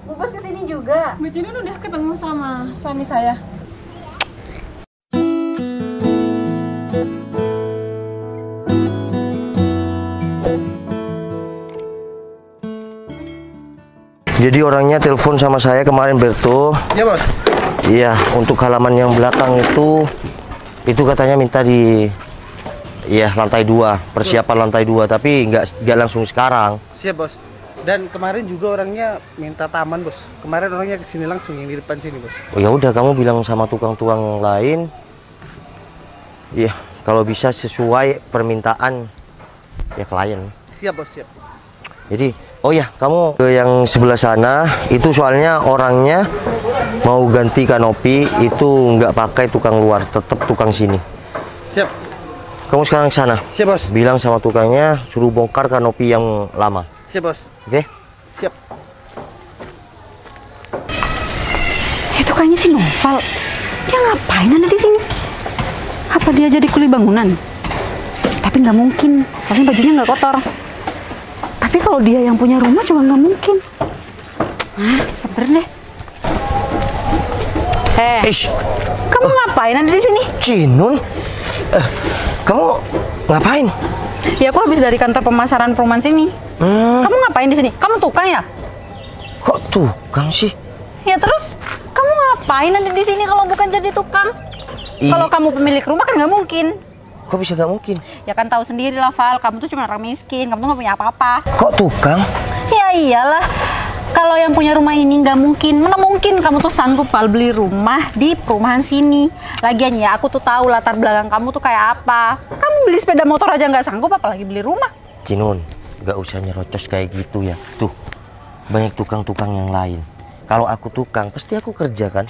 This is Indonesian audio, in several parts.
Bu Bos kesini juga. Mbak Jinun udah ketemu sama suami saya. Jadi orangnya telepon sama saya kemarin, Berto. Iya, Bos. Iya, untuk halaman yang belakang itu katanya minta di lantai 2, persiapan lantai 2, tapi nggak langsung sekarang. Siap, Bos. Dan kemarin juga orangnya minta taman, Bos. Kemarin orangnya kesini langsung yang di depan sini, Bos. Oh ya udah, kamu bilang sama tukang-tukang lain. Iya, kalau bisa sesuai permintaan ya klien. Siap, Bos, siap. Jadi, oh ya, kamu ke yang sebelah sana, itu soalnya orangnya mau ganti kanopi, itu nggak pakai tukang luar, tetap tukang sini. Siap. Kamu sekarang ke sana. Siap, Bos. Bilang sama tukangnya, suruh bongkar kanopi yang lama. Siap, Bos. Oke? Siap. Itu kayaknya si Noval. Dia ngapain ada di sini? Apa dia jadi kuli bangunan? Tapi nggak mungkin, soalnya bajunya nggak kotor. Tapi kalau dia yang punya rumah juga nggak mungkin. Sabar deh. Ish, Kamu ngapain ada di sini? Jinun, kamu ngapain? Ya aku habis dari kantor pemasaran perumahan sini. Kamu ngapain di sini? Kamu tukang ya? Kok tukang sih? Ya terus kamu ngapain ada di sini kalau bukan jadi tukang? Kalau kamu pemilik rumah kan nggak mungkin. Kok bisa nggak mungkin? Ya kan tahu sendiri lah Val, kamu tuh cuma orang miskin, kamu tuh nggak punya apa-apa. Kok tukang? Ya iyalah, kalau yang punya rumah ini nggak mungkin, mana mungkin kamu tuh sanggup Val beli rumah di perumahan sini. Lagian ya aku tuh tahu latar belakang kamu tuh kayak apa. Kamu beli sepeda motor aja nggak sanggup, apalagi beli rumah. Jinun, nggak usah nyerocos kayak gitu ya. Tuh, banyak tukang-tukang yang lain. Kalau aku tukang, pasti aku kerja kan?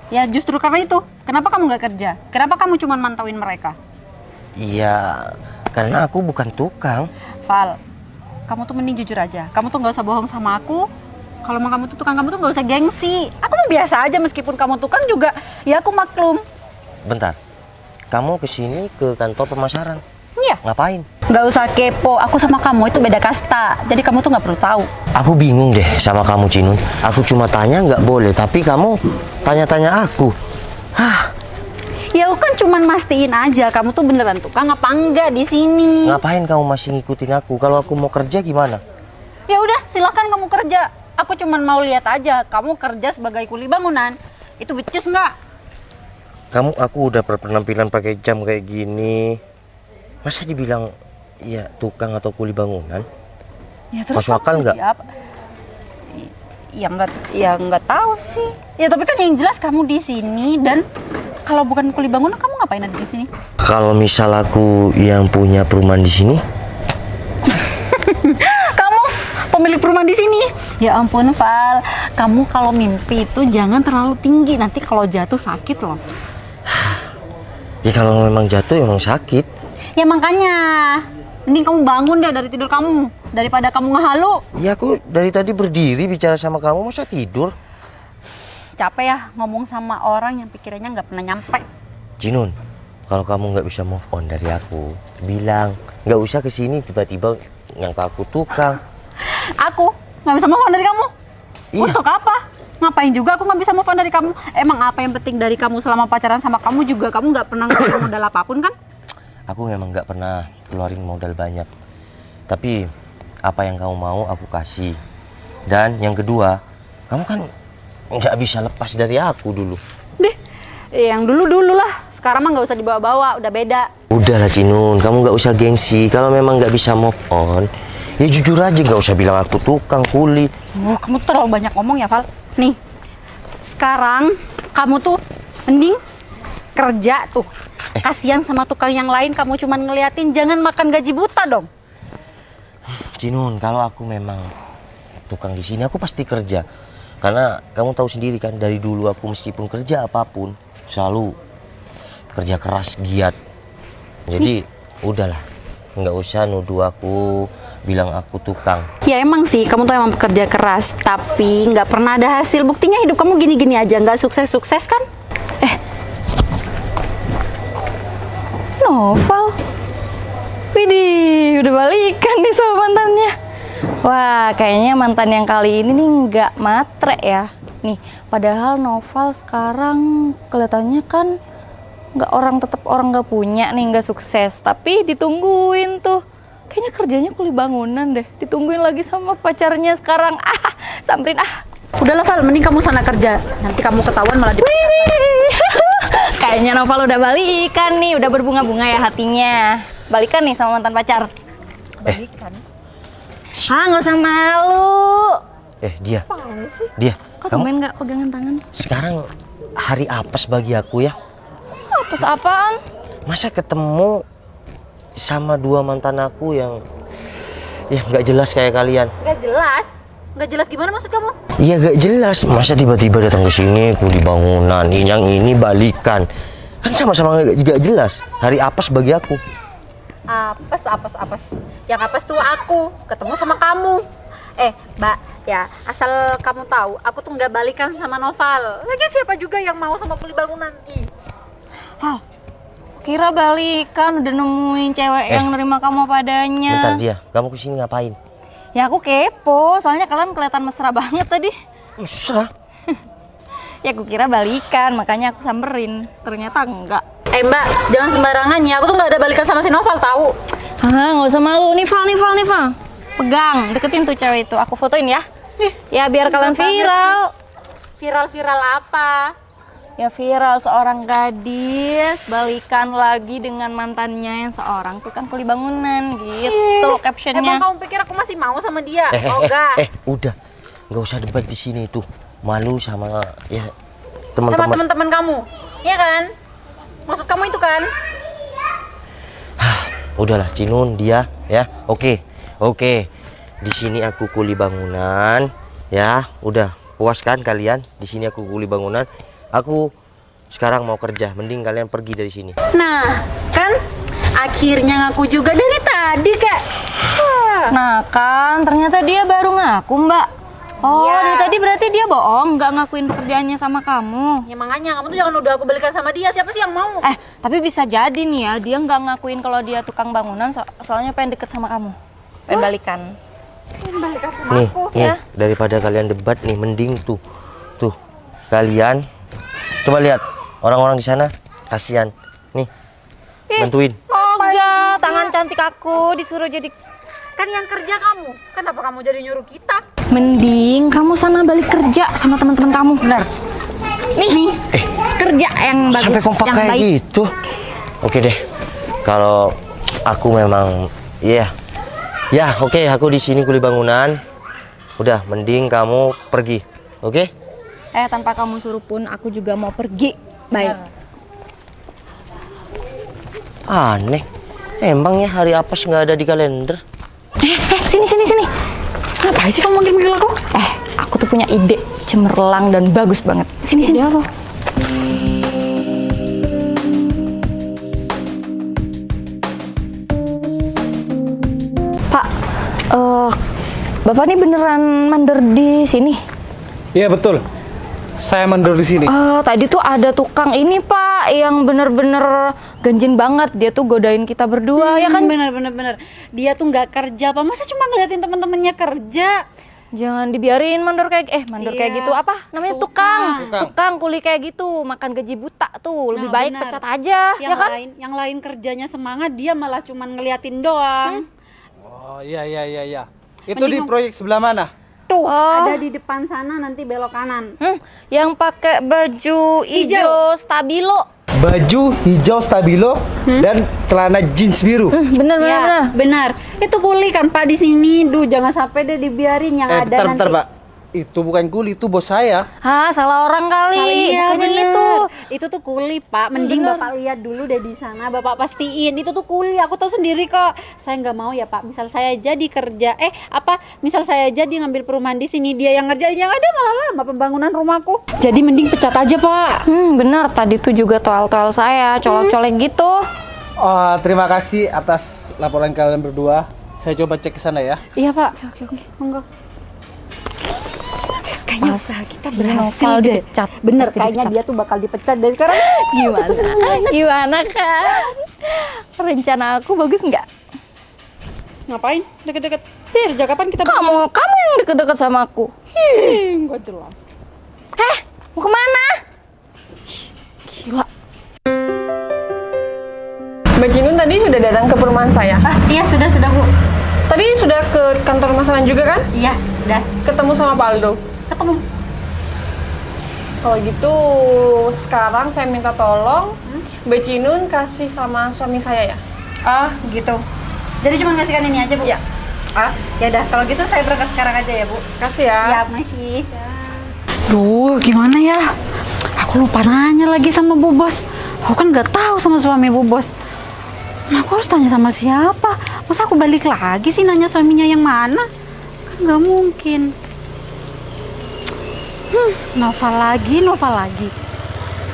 Ya justru karena itu, kenapa kamu nggak kerja? Kenapa kamu cuma mantauin mereka? Iya, karena aku bukan tukang. Val, kamu tuh mending jujur aja. Kamu tuh nggak usah bohong sama aku. Kalau mau kamu tuh tukang, kamu tuh nggak usah gengsi. Aku mah biasa aja meskipun kamu tukang juga. Ya aku maklum. Bentar, kamu kesini ke kantor pemasaran. Iya. Ngapain? Nggak usah kepo. Aku sama kamu itu beda kasta. Jadi kamu tuh nggak perlu tahu. Aku bingung deh sama kamu, Jinun. Aku cuma tanya nggak boleh, tapi kamu tanya-tanya aku. Hah? Ya aku kan cuman mastiin aja. Kamu tuh beneran tukang apa enggak di sini? Ngapain kamu masih ngikutin aku? Kalau aku mau kerja gimana? Ya udah, silakan kamu kerja. Aku cuman mau lihat aja. Kamu kerja sebagai kuli bangunan. Itu becus nggak? Aku udah berpenampilan pakai jam kayak gini. Masa dibilang ya tukang atau kuli bangunan? Ya terus masuk akal nggak? Ya nggak tahu sih. Ya tapi kan yang jelas kamu di sini, dan kalau bukan kuli bangunan kamu ngapain ada di sini? Kalau misal aku yang punya perumahan di sini? Kamu pemilik perumahan di sini? Ya ampun Val, kamu kalau mimpi itu jangan terlalu tinggi, nanti kalau jatuh sakit loh. Ya kalau memang jatuh emang sakit. Ya makanya, mending kamu bangun deh dari tidur kamu daripada kamu ngehalu. Ya aku dari tadi berdiri bicara sama kamu, masa tidur? Capek ya ngomong sama orang yang pikirannya nggak pernah nyampe. Jinun, kalau kamu nggak bisa move on dari aku, bilang. Nggak usah kesini tiba-tiba nyangka aku tukang. Aku nggak bisa move on dari kamu? Iya. Untuk apa? Ngapain juga aku nggak bisa move on dari kamu? Emang apa yang penting dari kamu selama pacaran sama kamu juga kamu nggak pernah ngeluarin modal apapun kan? Aku memang nggak pernah keluarin modal banyak. Tapi apa yang kamu mau aku kasih. Dan yang kedua, kamu kan nggak bisa lepas dari aku dulu. Deh, yang dulu-dulu lah. Sekarang mah nggak usah dibawa-bawa, udah beda. Udahlah Cinun, kamu nggak usah gengsi. Kalau memang nggak bisa move on, ya jujur aja, nggak usah bilang aku tukang kuli. Kamu terlalu banyak ngomong ya, Val. Nih, sekarang kamu tuh mending kerja tuh. Kasihan sama tukang yang lain, kamu cuman ngeliatin, jangan makan gaji buta dong. Cinun, kalau aku memang tukang di sini, aku pasti kerja. Karena kamu tahu sendiri kan, dari dulu aku meskipun kerja apapun, selalu kerja keras, giat. Jadi udahlah, nggak usah nuduh aku, bilang aku tukang. Ya emang sih, kamu tuh emang pekerja keras, tapi nggak pernah ada hasil. Buktinya hidup kamu gini-gini aja, nggak sukses-sukses kan? Noval, widih, udah balikan nih sama mantannya. Wah, kayaknya mantan yang kali ini nih nggak matre ya. Nih, padahal Noval sekarang kelihatannya kan tetap orang nggak punya nih, nggak sukses. Tapi ditungguin tuh. Kayaknya kerjanya kuli bangunan deh. Ditungguin lagi sama pacarnya sekarang. Samperin Udahlah Val, mending kamu sana kerja. Nanti kamu ketahuan malah di... Kayaknya Noval udah balikan nih, udah berbunga-bunga ya hatinya. Balikan nih sama mantan pacar. Balikan. Nggak usah malu. Dia. Apaan sih? Dia. Kok tumben nggak pegangan tangan? Sekarang hari apes bagi aku ya. Apes apaan? Masa ketemu sama dua mantan aku yang ya nggak jelas kayak kalian. Gak jelas. Gak jelas gimana maksud kamu? Iya gak jelas. Masa tiba-tiba datang ke sini kuli bangunan, yang ini balikan. Kan sama-sama gak jelas. Hari apes bagi aku. Apes. Yang apes tuh aku ketemu sama kamu. Mbak, ya asal kamu tahu, aku tuh nggak balikan sama Noval. Lagi siapa juga yang mau sama kuli bangunan? Val, kira balikan udah nemuin cewek yang nerima kamu padanya. Bentar dia, kamu kesini ngapain? Ya aku kepo, soalnya kalian kelihatan mesra banget tadi. Mesra? Ya aku kira balikan, makanya aku samperin. Ternyata enggak. Mbak, jangan sembarangan ya. Aku tuh nggak ada balikan sama si Noval tahu. Nggak usah malu. Nih Val. Pegang, deketin tuh cewek itu. Aku fotoin ya. Ya biar kalian viral. Viral apa? Ya viral seorang gadis balikan lagi dengan mantannya yang seorang tukang kuli bangunan gitu captionnya. Emang kamu pikir aku masih mau sama dia? Enggak. Udah, nggak usah debat di sini tuh. Malu sama ya Sama teman-teman. teman-teman kamu, iya kan? Maksud kamu itu kan? Udahlah, Cinun dia ya. Oke. Di sini aku kuli bangunan ya. Udah puas kan kalian? Di sini aku kuli bangunan. Aku sekarang mau kerja. Mending kalian pergi dari sini. Nah, kan akhirnya ngaku juga dari tadi kak. Nah kan ternyata dia baru ngaku Mbak. Iya. Dari tadi berarti dia bohong, nggak ngakuin pekerjaannya sama kamu. Ya makanya kamu tuh jangan udah aku balikan sama dia. Siapa sih yang mau? Tapi bisa jadi nih ya, dia nggak ngakuin kalau dia tukang bangunan, soalnya pengen deket sama kamu, pengen balikan. Balikan sama Nih, aku. daripada kalian debat nih, mending tuh kalian coba lihat orang-orang di sana, kasihan. Nih, bantuin. Enggak, tangan cantik aku disuruh jadi. Kan yang kerja kamu. Kenapa kamu jadi nyuruh kita? Mending kamu sana balik kerja sama teman-teman kamu. Benar. Nih, kerja yang bagus, Sampai kompak yang kayak baik. gitu. Oke deh. Kalau aku memang oke, aku di sini kuli bangunan. Udah, mending kamu pergi. Oke? Tanpa kamu suruh pun aku juga mau pergi. Baik. Aneh. Emangnya hari apes nggak ada di kalender? Sini. Ngapain sih kamu manggil aku? Aku tuh punya ide cemerlang dan bagus banget. Sini. Apa? Pak, Bapak ini beneran mandor di sini? Iya betul. Saya mandor di sini. Tadi tuh ada tukang ini Pak, yang bener-bener ganjen banget. Dia tuh godain kita berdua, ya kan? Bener. Dia tuh nggak kerja, Pak. Masa cuma ngeliatin teman-temannya kerja? Jangan dibiarin mandor kayak kayak gitu. Apa namanya? Tukang. Tukang kuli kayak gitu, makan gaji buta tuh. Lebih Nah, baik benar. pecat aja, ya kan? Yang lain kerjanya semangat, dia malah cuma ngeliatin doang. Oh iya. Itu di proyek sebelah mana? Tuh, Oh. ada di depan sana, nanti belok kanan. Yang pakai baju hijau stabilo. Baju hijau stabilo dan celana jeans biru. Bener. Ya, benar. Itu kuli kan Pak di sini. Duh, jangan sampai deh dibiarin yang ada Bentar, nanti. Pak. Itu bukan kuli, itu bos saya. Salah orang kali. Iya, Bukannya bener. itu. Itu tuh kuli, Pak. Mending Bener. Bapak lihat dulu deh di sana. Bapak pastiin itu tuh kuli. Aku tahu sendiri kok. Saya nggak mau ya, Pak. Misal saya jadi kerja, misal saya jadi ngambil perumahan di sini, dia yang ngerjain, yang ada malah lama pembangunan rumahku. Jadi mending pecat aja, Pak. Bener. Tadi tuh juga toel-toel saya, colek-colek gitu. Terima kasih atas laporan kalian berdua. Saya coba cek ke sana ya. Iya, Pak. Oke. Monggo. Kayaknya usaha kita berhasil Noval deh. dipecat. Bener, Pasti kayaknya dipecat. dia tuh bakal dipecat dari sekarang. Gimana kan? Rencana aku bagus nggak? Ngapain? Deket-deket. Sejak kapan kita Kamu yang deket-deket sama aku. Nggak jelas. Mau kemana? Gila. Mbak Jinun tadi sudah datang ke perumahan saya. Iya, sudah Bu. Tadi sudah ke kantor masalah juga kan? Iya, sudah. Ketemu sama Pak Aldo. Ketemu. Kalau gitu, sekarang saya minta tolong Mbak Jinun kasih sama suami saya ya. Gitu. Jadi cuma ngasihkan ini aja, Bu? Iya. Ya udah, kalau gitu saya berangkat sekarang aja ya, Bu. Kasih ya. Ya, makasih. Duh, gimana ya? Aku lupa nanya lagi sama Bu Bos. Aku kan nggak tahu sama suami Bu Bos. Nah, aku harus tanya sama siapa? Masa aku balik lagi sih nanya suaminya yang mana? Kan nggak mungkin. Nova lagi.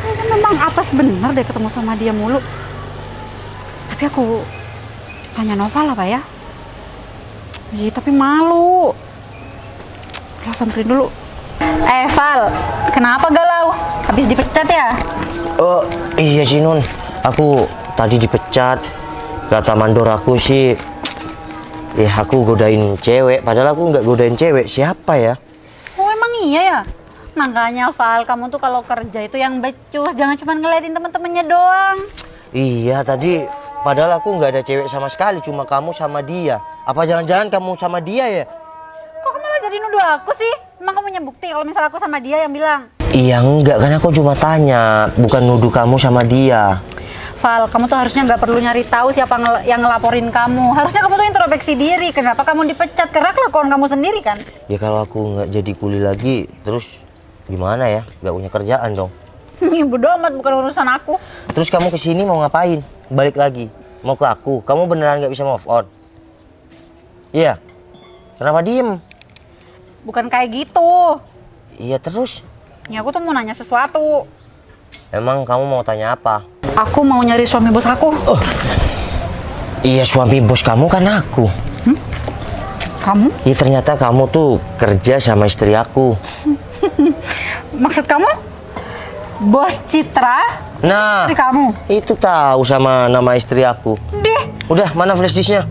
Kayaknya memang apes bener deh ketemu sama dia mulu. Tapi aku tanya Nova lah, Pak ya. Iya, tapi malu. Lah, samperin dulu. Val, kenapa galau? Habis dipecat ya? Oh iya Jinun, aku tadi dipecat. Kata mandor aku sih, aku godain cewek. Padahal aku nggak godain cewek. Siapa ya? Oh, emang iya ya? Makanya Val, kamu tuh kalau kerja itu yang becus, jangan cuma ngeliatin teman-temannya doang. Iya tadi, padahal aku nggak ada cewek sama sekali, cuma kamu sama dia. Apa jangan-jangan kamu sama dia ya? Kok kamu malah jadi nuduh aku sih? Emang kamu punya bukti kalau misalnya aku sama dia yang bilang? Iya enggak, kan aku cuma tanya, bukan nuduh kamu sama dia. Val, kamu tuh harusnya nggak perlu nyari tahu siapa yang ngelaporin kamu. Harusnya kamu tuh introspeksi diri. Kenapa kamu dipecat? Karena kelakuan kamu sendiri kan? Ya kalau aku nggak jadi kuli lagi, terus gimana ya? Nggak punya kerjaan dong. Bodo amat, bukan urusan aku. Terus kamu kesini mau ngapain? Balik lagi? Mau ke aku? Kamu beneran nggak bisa move on? Iya. Kenapa diem? Bukan kayak gitu. Iya terus? Ya aku tuh mau nanya sesuatu. Emang kamu mau tanya apa? Aku mau nyari suami bos aku. Iya suami bos kamu kan aku. Kamu? Iya ternyata kamu tuh kerja sama istri aku. Maksud kamu? Bos Citra? Nah, Istri kamu? itu tahu sama nama istri aku. Deh, Udah, mana flash disknya?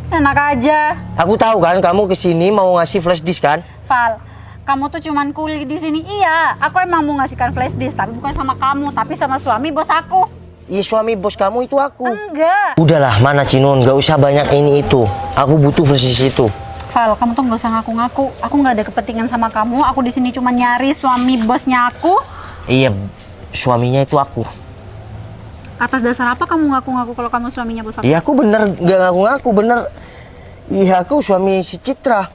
enak aja. Aku tahu kan kamu kesini mau ngasih flash disk kan? Val, kamu tuh cuman kuli di sini. Iya, aku emang mau ngasihkan flash disk, tapi bukan sama kamu, tapi sama suami bos aku. Iya suami bos kamu itu aku. Enggak. Udahlah, mana Cinun, nggak usah banyak ini itu. Aku butuh flash disk itu. Val, kamu tuh nggak usah ngaku-ngaku. Aku nggak ada kepentingan sama kamu. Aku di sini cuma nyari suami bosnya aku. Iya, suaminya itu aku. Atas dasar apa kamu ngaku-ngaku kalau kamu suaminya bos aku? Iya aku bener, nggak ngaku-ngaku bener. Iya aku suami si Citra.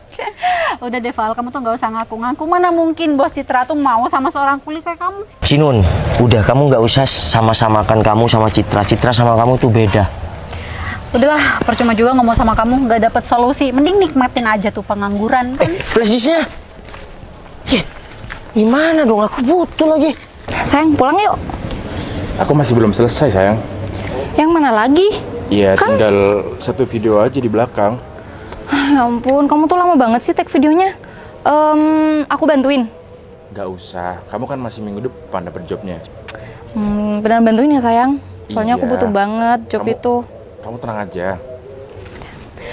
Udah deh Val, kamu tuh nggak usah ngaku-ngaku. Mana mungkin bos Citra tuh mau sama seorang kuli kayak kamu? Cinun, udah kamu nggak usah sama-samakan kamu sama Citra. Citra sama kamu tuh beda. Udahlah, percuma juga ngomong sama kamu, nggak dapet solusi. Mending nikmatin aja tuh pengangguran kan? Flash disknya? Cit, gimana dong? Aku butuh lagi. Sayang, pulang yuk. Aku masih belum selesai sayang. Yang mana lagi? Iya, Kan- tinggal satu video aja di belakang. Ya ampun, kamu tuh lama banget sih take videonya. Aku bantuin. Gak usah, kamu kan masih minggu depan dapat jobnya. Beneran bantuin ya sayang. Soalnya aku Iya. butuh banget job Kamu- itu. Kamu tenang aja.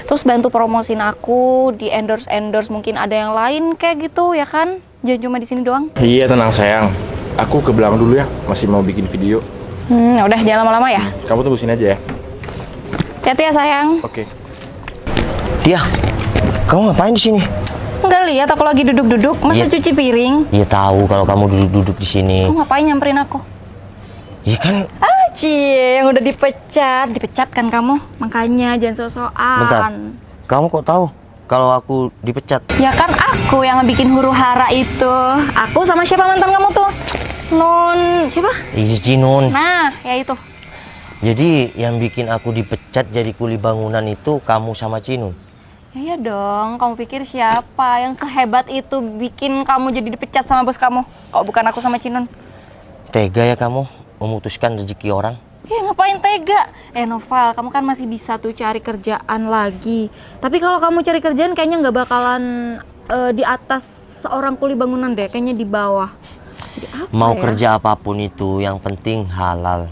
Terus bantu promosin aku di endorse mungkin ada yang lain kayak gitu ya kan? Jangan cuma di sini doang. Iya tenang sayang. Aku ke belakang dulu ya, masih mau bikin video. Udah jangan lama-lama ya. Kamu tunggu sini aja ya. Hati-hati ya sayang. Oke. Dia, kamu ngapain di sini? Nggak lihat aku lagi duduk-duduk, masa Iya. cuci piring? Iya tahu kalau kamu duduk-duduk di sini. Kamu ngapain nyamperin aku? Iya kan? Cie, yang udah dipecat kan kamu? Makanya jangan so-soan. Bentar. Kamu kok tahu kalau aku dipecat? Ya kan aku yang bikin huru hara itu. Aku sama siapa mantan kamu tuh? Non, siapa? Iya Cinun. Nah, ya itu. Jadi yang bikin aku dipecat jadi kuli bangunan itu kamu sama Cinun. Ya iya dong, kamu pikir siapa yang sehebat itu bikin kamu jadi dipecat sama bos kamu? Kok bukan aku sama Cinun? Tega ya kamu memutuskan rezeki orang. Ya ngapain tega? Noval, kamu kan masih bisa tuh cari kerjaan lagi. Tapi kalau kamu cari kerjaan kayaknya nggak bakalan di atas seorang kuli bangunan deh, kayaknya di bawah. Jadi apa Mau ya? kerja apapun itu yang penting halal.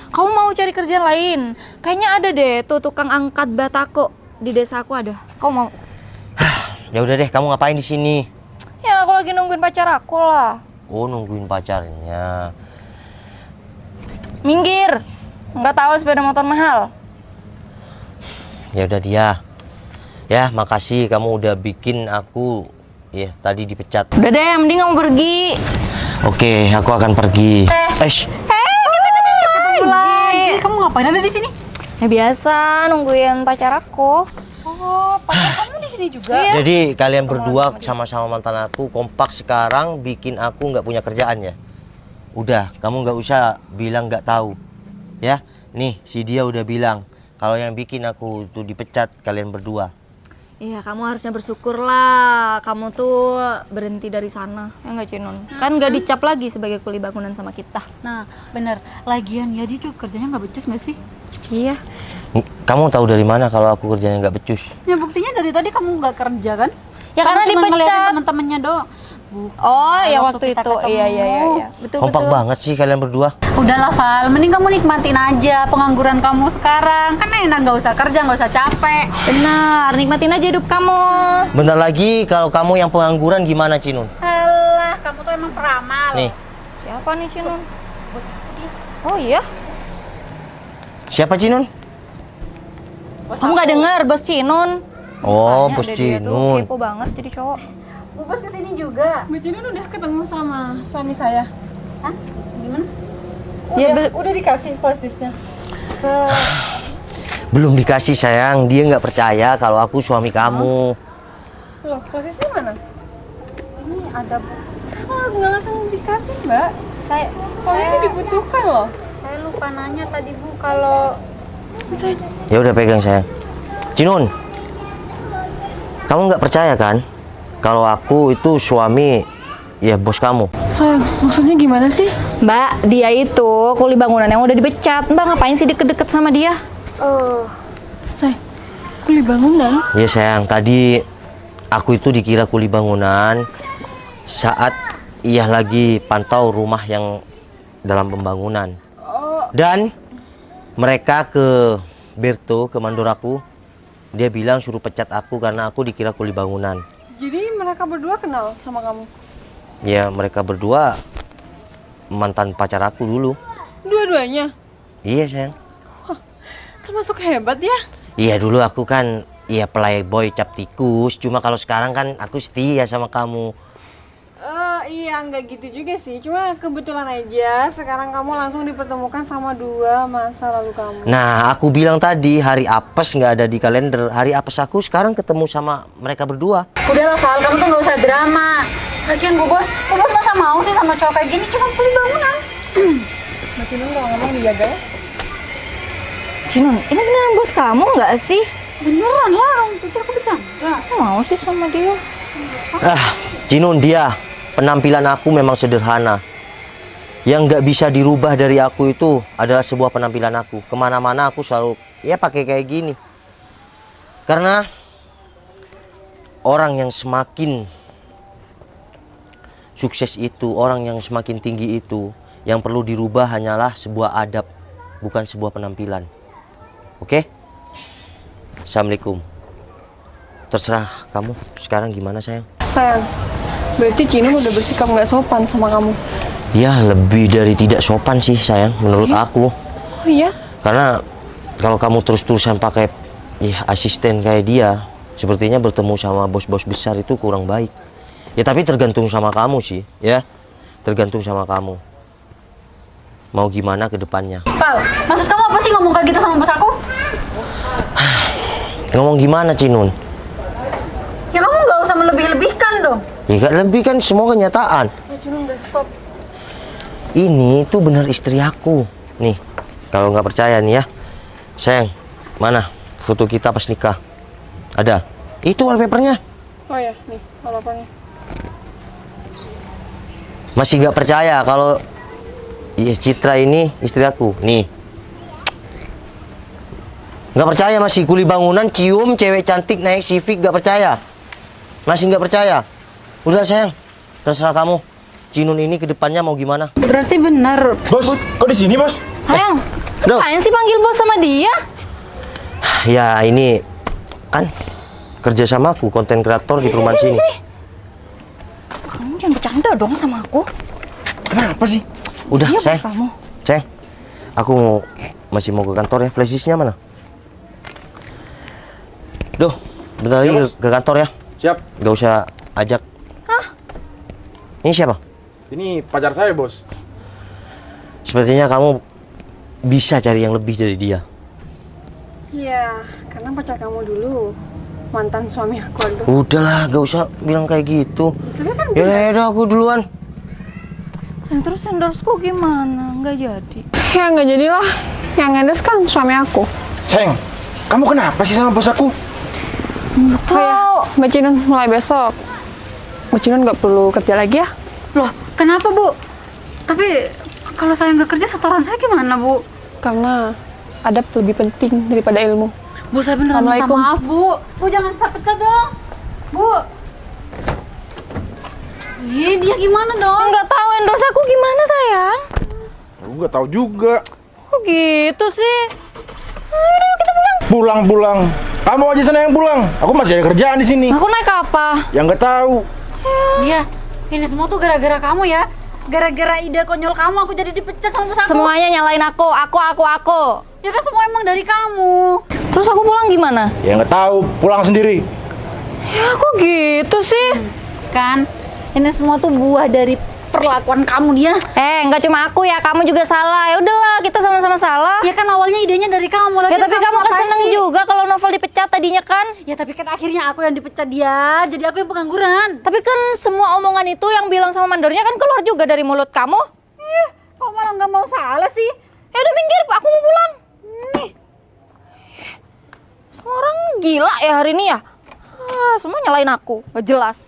Kamu mau cari kerjaan lain? Kayaknya ada deh tuh tukang angkat batako. di desa aku ada. Kau mau? Ya udah deh, kamu ngapain di sini? Ya aku lagi nungguin pacar aku lah. Oh, nungguin pacarnya. Minggir. Nggak tahu sepeda motor mahal. Ya udah dia. Ya, makasih kamu udah bikin aku ya tadi dipecat. Udah deh, mending kamu pergi. Oke, aku akan pergi. Lagi, kamu ngapain ada di sini? Ya biasa, nungguin pacar aku. Oh, pacar kamu di sini juga? Iya. Jadi kalian berdua sama-sama mantan aku kompak sekarang bikin aku nggak punya kerjaan ya. Udah, kamu nggak usah bilang nggak tahu. Ya, nih si dia udah bilang kalau yang bikin aku tuh dipecat kalian berdua. Iya, kamu harusnya bersyukur lah. Kamu tuh berhenti dari sana. Ya nggak, Cinun? Kan nggak dicap lagi sebagai kuli bangunan sama kita. Nah, bener. Lagian ya dia juga kerjanya nggak becus nggak sih? Iya. Kamu tahu dari mana kalau aku kerjanya nggak becus? Ya buktinya dari tadi kamu nggak kerja kan? Ya Kamu karena cuma ngeliatin dipecat. teman-temannya doang. Oh, ya waktu waktu kita itu. ketemu. Iya. Betul, Kompak betul. banget sih kalian berdua. Udahlah Val, mending kamu nikmatin aja pengangguran kamu sekarang. Kan enak, nggak usah kerja, nggak usah capek. Benar, nikmatin aja hidup kamu. Bentar lagi kalau kamu yang pengangguran gimana, Cinun? Alah, kamu tuh emang peramal. Nih, Siapa nih, Cinun? Oh iya? siapa Cinun? Kamu nggak dengar, Bos Cinun? Oh, Makanya Bos udah dia tuh Cinun. kepo banget jadi cowok. Bu Bos kesini juga. Mbak Cinun udah ketemu sama suami saya. Hah? Gimana? Udah dikasih flash disknya. Belum dikasih sayang, dia nggak percaya kalau aku suami kamu. Loh, flash disknya mana? Ini ada Bu. Kamu nggak langsung dikasih, Mbak. Soalnya ini dibutuhkan loh. Saya lupa nanya tadi Bu kalau Ya udah pegang sayang. Cinun, kamu nggak percaya kan kalau aku itu suami ya bos kamu? Sayang, maksudnya gimana sih? Mbak, dia itu kuli bangunan yang udah dipecat. Mbak ngapain sih deket-deket sama dia? Sayang, kuli bangunan? Iya sayang, tadi aku itu dikira kuli bangunan saat ia lagi pantau rumah yang dalam pembangunan. Dan mereka ke Berto, ke mandor aku, dia bilang suruh pecat aku karena aku dikira kuli bangunan. Jadi mereka berdua kenal sama kamu? Ya mereka berdua mantan pacar aku dulu. Dua-duanya? Iya sayang. Termasuk hebat ya? Iya dulu aku kan ya playboy cap tikus. Cuma kalau sekarang kan aku setia sama kamu. Iya, nggak gitu juga sih. Cuma kebetulan aja sekarang kamu langsung dipertemukan sama dua masa lalu kamu. Nah aku bilang tadi hari apes nggak ada di kalender. Hari apes aku sekarang ketemu sama mereka berdua. udahlah Val, kamu tuh nggak usah drama. Lagian Bu Bos masa mau sih sama cowok kayak gini cuma kuli bangunan. Mbak Cinun kalau ngomong dijaga ya? Cinun, ini beneran bos kamu nggak sih? Beneran lah, orang pikir aku bercanda. Kok mau sih sama dia? Cinun, dia penampilan aku memang sederhana. Yang nggak bisa dirubah dari aku itu adalah sebuah penampilan aku. Kemana-mana aku selalu ya pakai kayak gini. Karena orang yang semakin sukses itu, orang yang semakin tinggi itu, yang perlu dirubah hanyalah sebuah adab, bukan sebuah penampilan. Oke? Assalamualaikum. Terserah kamu sekarang gimana sayang? Sayang, berarti Cinun udah bersikap nggak sopan sama kamu? Ya lebih dari tidak sopan sih sayang menurut aku. Oh iya? Karena kalau kamu terus-terusan pakai asisten kayak dia, sepertinya bertemu sama bos-bos besar itu kurang baik. Ya tapi tergantung sama kamu sih, ya. Tergantung sama kamu. Mau gimana ke depannya? Val, maksud kamu apa sih ngomong kayak gitu sama bos aku? Ngomong gimana Cinun? Ya kamu nggak usah melebih-lebihkan dong. Ya gak lebih kan semua kenyataan. Mbak Cinun udah stop. Ini tuh benar istri aku. Nih, kalau nggak percaya nih ya. Sayang, mana foto kita pas nikah? Ada. Itu wallpapernya. Oh ya, nih wallpapernya. Masih nggak percaya kalau iya Citra ini istri aku. Nih. Nggak percaya masih kuli bangunan cium cewek cantik naik Civic, nggak percaya. Masih nggak percaya. Udah sayang, terserah kamu. Cinun ini kedepannya mau gimana? Berarti benar. Bos, kok di sini bos? Sayang, Duh. ngapain sih panggil bos sama dia? Ya ini Kan kerja sama aku, konten kreator di perumahan sini. Kamu jangan bercanda dong sama aku. Kenapa sih? Udah, Iya, sayang. bos kamu. Sayang, aku masih mau ke kantor ya. Flash disknya mana? Duh, bentar lagi Ya, Bos. ke kantor ya. Siap. Gak usah ajak. Hah? Ini siapa? Ini pacar saya, Bos. Sepertinya kamu bisa cari yang lebih dari dia. Iya, karena pacar kamu dulu mantan suami aku aduh. Udahlah, gak usah bilang kayak gitu. Ya udah, aku duluan. Sayang, terus endorseku gimana? Nggak jadi. Ya nggak jadilah. Yang endorse kan suami aku. Sayang, kamu kenapa sih sama bos aku? Oh ya, Mbak Cinun, mulai besok Mbak Cinun nggak perlu kerja lagi ya. Loh, kenapa Bu? Tapi kalau saya nggak kerja, setoran saya gimana Bu? Karena ada lebih penting daripada ilmu. Bu, saya beneran minta Assalamualaikum. maaf Bu. Bu jangan start pecah dong. Bu. Ih, dia gimana dong? Nggak tahu endorse aku gimana, sayang. Aku nggak tahu juga. Kok gitu sih? Pulang. Kamu aja sana yang pulang. Aku masih ada kerjaan di sini. Aku naik apa? Yang nggak tahu. Dia, ini semua tuh gara-gara kamu ya. Gara-gara ide konyol kamu, aku jadi dipecat sama bos aku. Semuanya nyalain aku. Ya kan semua emang dari kamu. Terus aku pulang gimana? Ya nggak tahu. Pulang sendiri. Ya kok gitu sih? Kan, ini semua tuh buah dari perlakuan kamu dia. Nggak cuma aku ya, kamu juga salah. Ya udahlah, kita sama-sama salah. Ya kan awalnya idenya dari kamu. Ya tapi kamu kan ngapain seneng sih? juga kalau Novel dipecat tadinya kan. Ya tapi kan akhirnya aku yang dipecat dia, jadi aku yang pengangguran. Tapi kan semua omongan itu yang bilang sama mandornya kan keluar juga dari mulut kamu. Kok malah nggak mau salah sih? Ya udah minggir, aku mau pulang. Semua orang gila ya hari ini ya. Semua nyalain aku, nggak jelas.